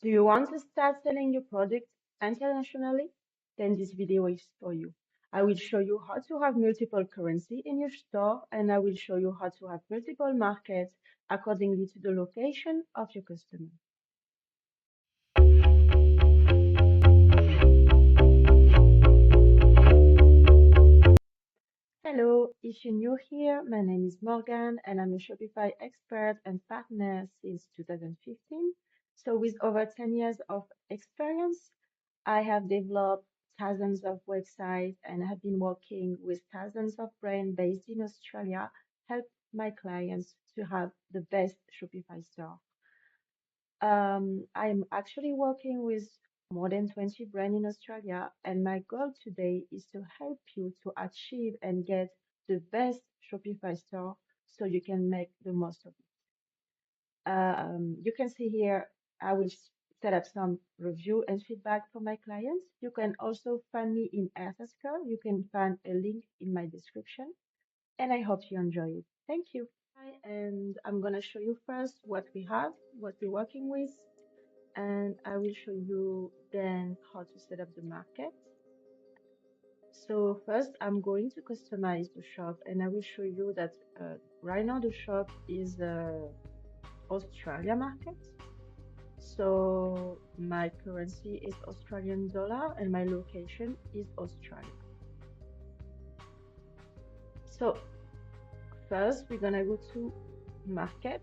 Do you want to start selling your product internationally? Then this video is for you. I will show you how to have multiple currency in your store, and I will show you how to have multiple markets accordingly to the location of your customer. Hello, if you're new here, my name is Morgan and I'm a Shopify expert and partner since 2015. So with over 10 years of experience, I have developed thousands of websites and have been working with thousands of brands based in Australia, help my clients to have the best Shopify store. I'm actually working with more than 20 brands in Australia, and my goal today is to help you to achieve and get the best Shopify store so you can make the most of it. You can see here, I will set up some review and feedback for my clients. You can also find me in Airtasker. You can find a link in my description, and I hope you enjoy it. Thank you. Hi, and I'm gonna show you first what we have, what we're working with, and I will show you then how to set up the market. So first, I'm going to customize the shop, and I will show you that right now the shop is Australia market. So my currency is Australian dollar, and my location is Australia. So first, we're gonna go to market.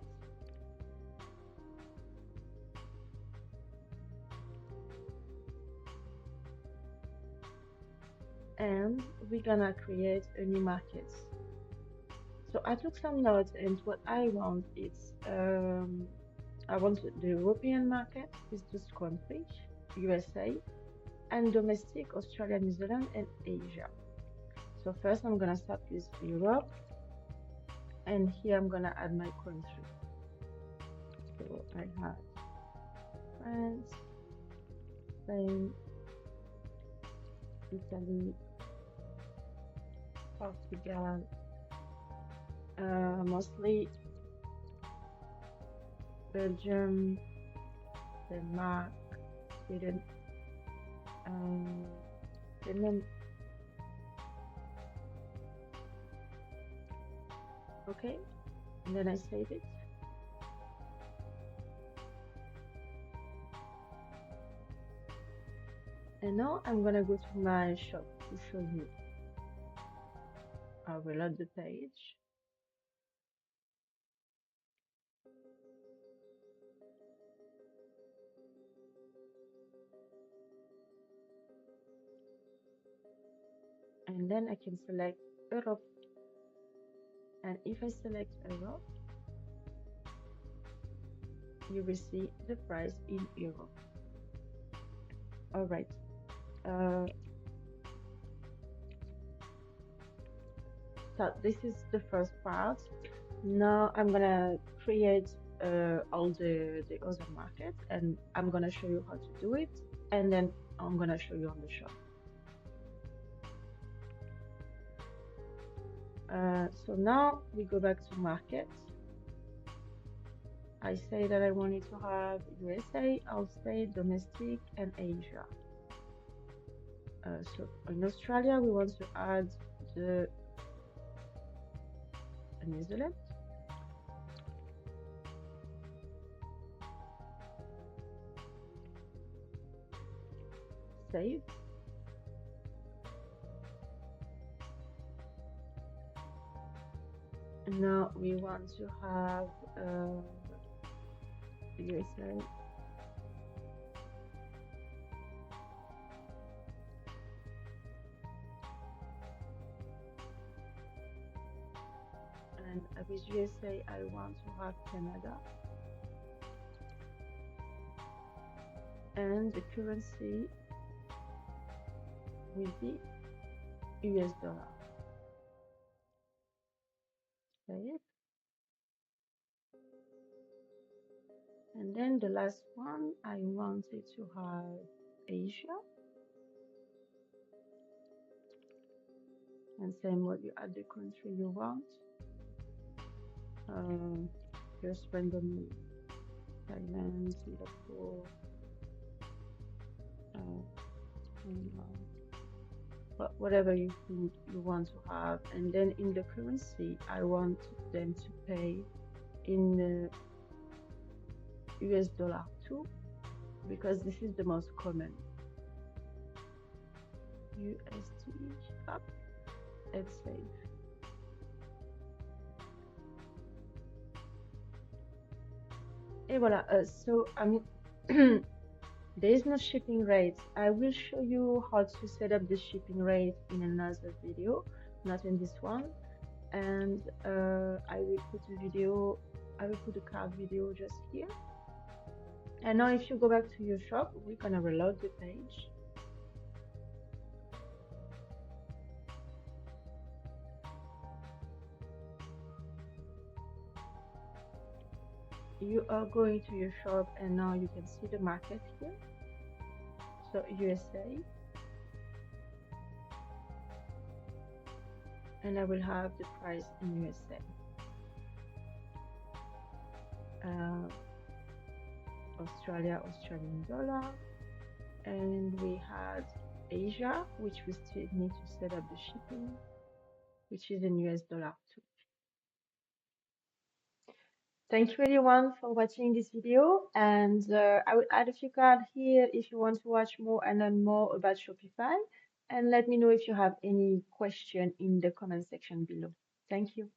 And we're gonna create a new market. So I took some notes, and what I want is I want the European market with just country, USA, and domestic Australia, New Zealand, and Asia. So first I'm gonna start with Europe, and here I'm gonna add my country. So I have France, Spain, Italy, Portugal, mostly Belgium, Denmark, Sweden, Finland. Okay, and then I save it. And now I'm gonna go to my shop to show you. I will load the page. And then I can select Europe. And if I select Europe, you will see the price in euro. All right. So this is the first part. Now I'm gonna create all the other markets, and I'm gonna show you how to do it, and then I'm gonna show you on the shop. So now we go back to markets. I say that I wanted to have USA, I'll say domestic, and Asia. So in Australia, we want to add the New Zealand. Save. And now we want to have USA. And with USA, I want to have Canada. And the currency will be US dollar. Save. And then the last one, I wanted to have Asia. And same way, you add the country you want. Just randomly, Thailand, Singapore, whatever you think you want to have. And then in the currency, I want them to pay in US dollar too, because this is the most common. USD, up, let's save. Et voilà, so I mean, there is no shipping rate. I will show you how to set up the shipping rate in another video, not in this one. And I will put a card video just here. And now if you go back to your shop, we're gonna reload the page. You are going to your shop and now you can see the market here. So USA. And I will have the price in USA. Australia, Australian dollar. And we had Asia, which we still need to set up the shipping, which is in US dollar too. Thank you everyone for watching this video, and I will add a few cards here if you want to watch more and learn more about Shopify, and let me know if you have any question in the comment section below. Thank you.